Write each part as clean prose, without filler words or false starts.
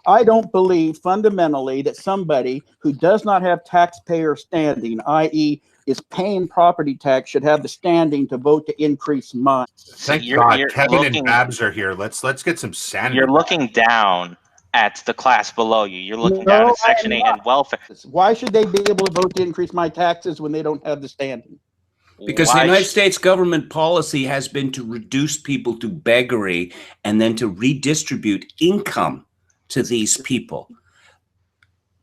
I don't believe fundamentally that somebody who does not have taxpayer standing, i.e., is paying property tax, should have the standing to vote to increase mine. Thank God, Kevin and Babs are here. Let's get some sanity. You're looking down at the class below you. You're looking down at Section 8 and welfare. Why should they be able to vote to increase my taxes when they don't have the standing? Because the United States government policy has been to reduce people to beggary and then to redistribute income to these people.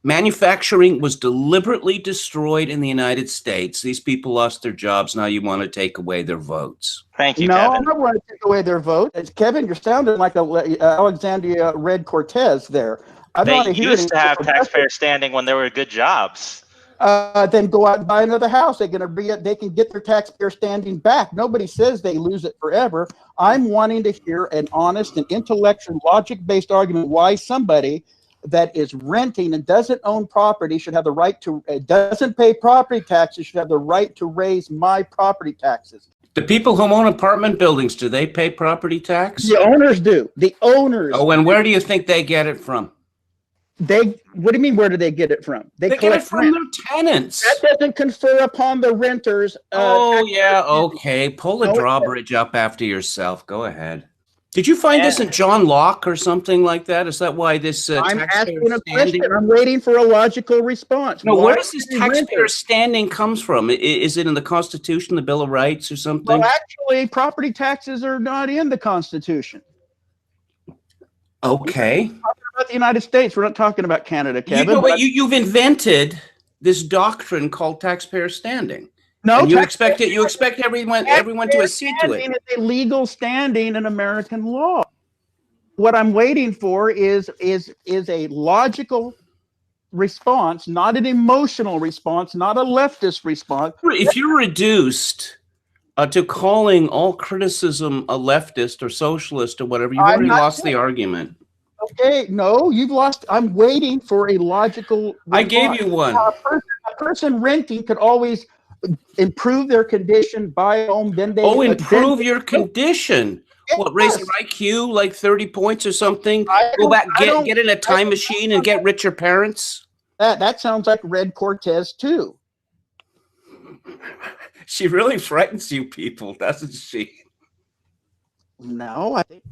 Manufacturing was deliberately destroyed in the United States. These people lost their jobs. Now you want to take away their votes. Thank you, no, Kevin. I don't want to take away their vote. Kevin, you're sounding like Alexandria Red Cortez there. They used to have taxpayer standing when there were good jobs. Then go out and buy another house. They can get their taxpayer standing back. Nobody says they lose it forever. I'm wanting to hear an honest and intellectual, logic-based argument why somebody that is renting and doesn't own property should have the right to, doesn't pay property taxes, should have the right to raise my property taxes. The people who own apartment buildings, do they pay property tax? The owners do. The owners. Oh, and where do you think they get it from? What do you mean, where do they get it from? They get it from their tenants. That doesn't confer upon the renters. Okay. Pull the drawbridge up after yourself. Go ahead. Did you find this in John Locke or something like that? Is that why this I'm asking a question. I'm waiting for a logical response. No, where does this taxpayer standing comes from? Is it in the Constitution, the Bill of Rights or something? Well, actually, property taxes are not in the Constitution. Okay. We're talking about the United States. We're not talking about Canada, Kevin. You've invented this doctrine called taxpayer standing. No, and you expect everyone to accede to it. It's a legal standing in American law. What I'm waiting for is a logical response, not an emotional response, not a leftist response. If you're reduced to calling all criticism a leftist or socialist or whatever, you've already lost the argument. Okay, no, you've lost. I'm waiting for a logical response. I gave you one. A person renting could always improve their condition, buy a home, then they improve your condition. What, raise your IQ like 30 points or something? Go back, get in a time machine and get richer parents? That sounds like Red Cortez too. She really frightens you people, doesn't she? No, I think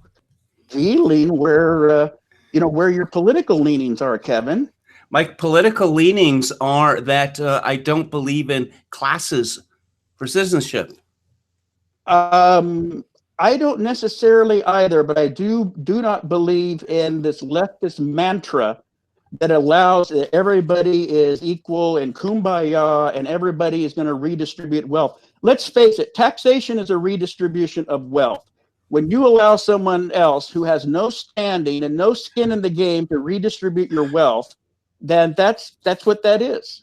feeling where where your political leanings are, Kevin. My political leanings are that I don't believe in classes for citizenship. I don't necessarily either, but I do not believe in this leftist mantra that allows that everybody is equal and kumbaya and everybody is going to redistribute wealth. Let's face it, taxation is a redistribution of wealth. When you allow someone else who has no standing and no skin in the game to redistribute your wealth, then that's what that is.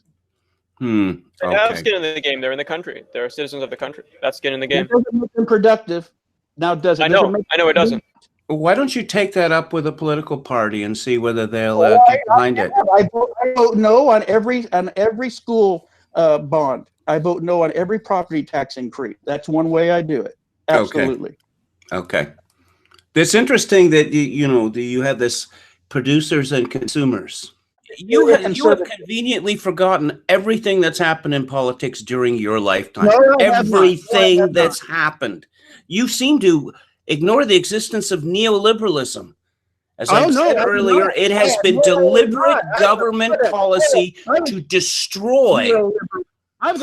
They have skin in the game. They're in the country. They're citizens of the country. That's skin in the game. It doesn't make them productive. Now, does it? I know it doesn't. Why don't you take that up with a political party and see whether they'll get behind it? I vote no on every school bond. I vote no on every property tax increase. That's one way I do it. Absolutely. Okay. It's interesting that you have this producers and consumers. You have conveniently forgotten everything that's happened in politics during your lifetime. Everything that's happened. You seem to ignore the existence of Neoliberalism. As I said earlier, it has been deliberate government policy to destroy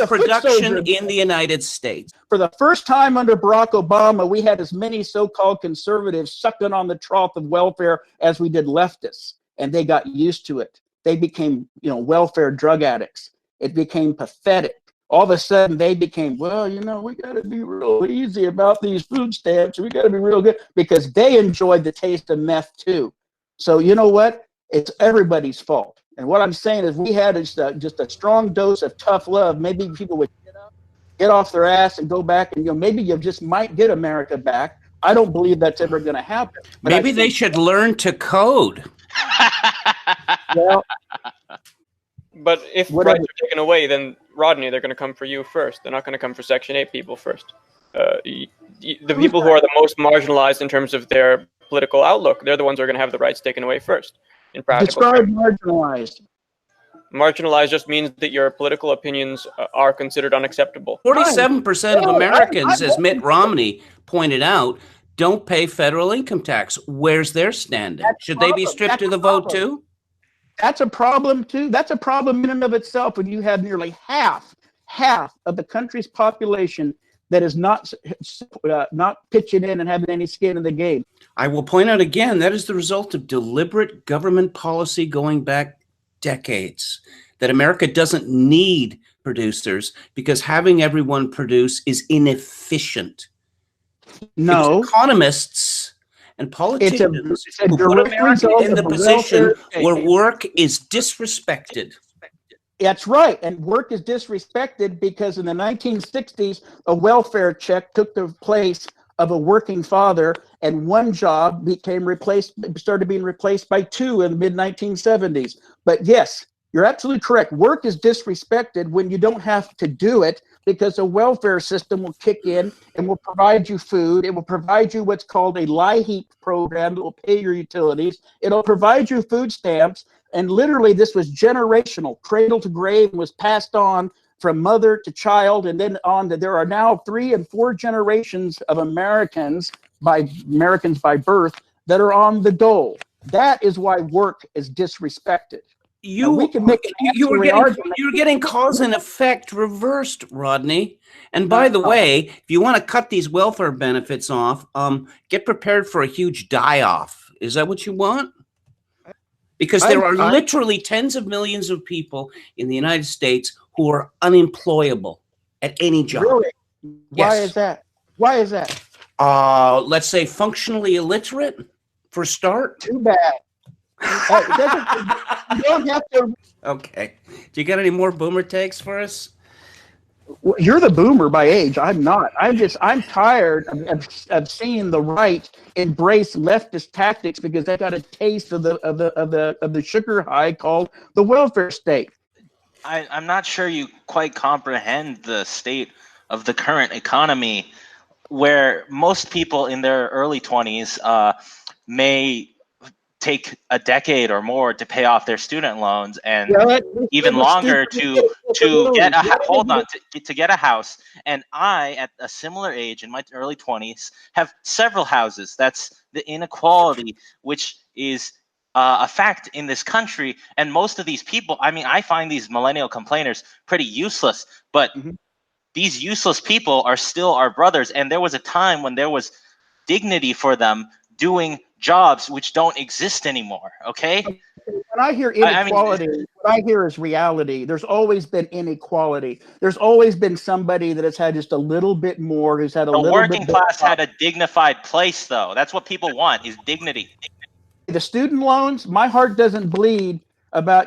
production in the United States. For the first time under Barack Obama, we had as many so-called conservatives sucking on the trough of welfare as we did leftists, and they got used to it. They became, welfare drug addicts. It became pathetic. All of a sudden, they became, we got to be real easy about these food stamps. We got to be real good because they enjoyed the taste of meth too. So you know what? It's everybody's fault. And what I'm saying is we had just a strong dose of tough love. Maybe people would get off their ass and go back and, maybe you just might get America back. I don't believe that's ever going to happen. Maybe they should learn to code. Well, but if rights are taken away, then Rodney, they're going to come for you first. They're not going to come for Section 8 people first. The people who are the most marginalized in terms of their political outlook, they're the ones who are going to have the rights taken away first. in practical Describe terms. marginalized. Marginalized just means that your political opinions are considered unacceptable. 47% of Americans, as Mitt Romney pointed out, don't pay federal income tax. Where's their standing? Should they be stripped of the vote too? That's a problem too. That's a problem in and of itself when you have nearly half of the country's population that is not pitching in and having any skin in the game. I will point out again, that is the result of deliberate government policy going back decades, that America doesn't need producers because having everyone produce is inefficient. No. Economists and politicians who put America in the position where work is disrespected. That's right. And work is disrespected because in the 1960s, a welfare check took the place of a working father, and one job started being replaced by two in the mid-1970s. But yes, you're absolutely correct. Work is disrespected when you don't have to do it, because a welfare system will kick in and will provide you food. It will provide you what's called a LIHEAP program that will pay your utilities. It'll provide you food stamps. And literally, this was generational, cradle to grave, and was passed on from mother to child, and then on to, there are now 3 and 4 generations of Americans by birth that are on the dole. That is why work is disrespected. You're getting cause and effect reversed, Rodney. And by the way, if you want to cut these welfare benefits off, get prepared for a huge die-off. Is that what you want? Because there are literally tens of millions of people in the United States who are unemployable at any job. Really? Yes. Why is that? Why is that? Let's say functionally illiterate for a start. Too bad. You don't have to. Okay. Do you got any more boomer takes for us? Well, you're the boomer by age. I'm not. I'm tired of seeing the right embrace leftist tactics because they got a taste of the sugar high called the welfare state. I'm not sure you quite comprehend the state of the current economy, where most people in their early 20s may take a decade or more to pay off their student loans, and even longer to get a house. And I, at a similar age in my early 20s, have several houses. That's the inequality, which is a fact in this country. And most of these people, I mean, I find these millennial complainers pretty useless, but these useless people are still our brothers. And there was a time when there was dignity for them doing jobs which don't exist anymore. Okay. When I hear inequality, what I hear is reality. There's always been inequality. There's always been somebody that has had just a little bit more, who's had a little bit. The working class had a dignified place, though. That's what people want, is dignity. The student loans, my heart doesn't bleed about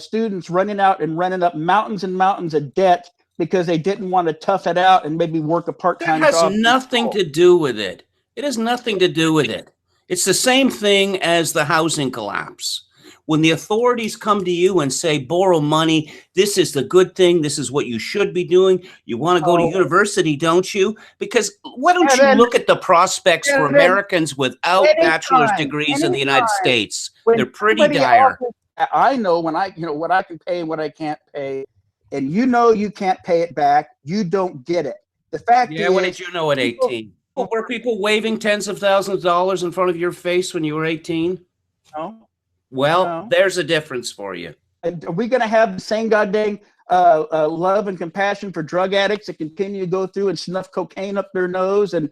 students running out and running up mountains and mountains of debt because they didn't want to tough it out and maybe work a part-time job. It has nothing to do with it. It has nothing to do with it. It's the same thing as the housing collapse. When the authorities come to you and say, borrow money, this is the good thing, this is what you should be doing. You want to go to university, don't you? Because why don't you look at the prospects for Americans without bachelor's degrees in the United States? They're pretty dire. I know what I can pay and what I can't pay, and you can't pay it back. You don't get it. The fact is, when did you know at 18? Were people waving tens of thousands of dollars in front of your face when you were 18? No. Well, no. There's a difference for you. And are we going to have the same goddamn love and compassion for drug addicts that continue to go through and snuff cocaine up their nose and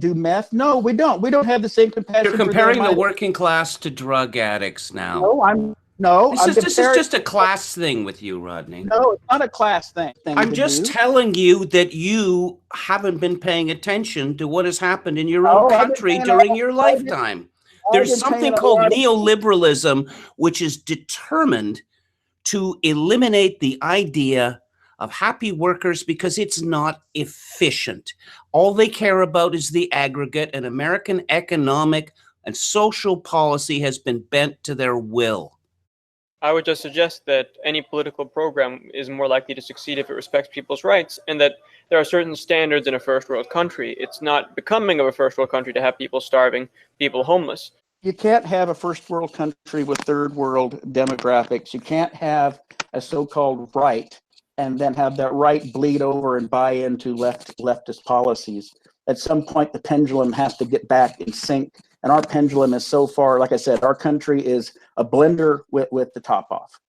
do meth? No, we don't. We don't have the same compassion. You're comparing the working class to drug addicts now. No, this is just a class thing with you, Rodney. No, it's not a class thing. I'm just telling you that you haven't been paying attention to what has happened in your own country during your lifetime. There's something called Neo-Liberalism, which is determined to eliminate the idea of happy workers because it's not efficient. All they care about is the aggregate, and American economic and social policy has been bent to their will. I would just suggest that any political program is more likely to succeed if it respects people's rights, and that there are certain standards in a first world country. It's not becoming of a first world country to have people starving, people homeless. You can't have a first world country with third world demographics. You can't have a so-called right and then have that right bleed over and buy into leftist policies. At some point, the pendulum has to get back in sync. And our pendulum is so far, like I said, our country is a blender with the top off.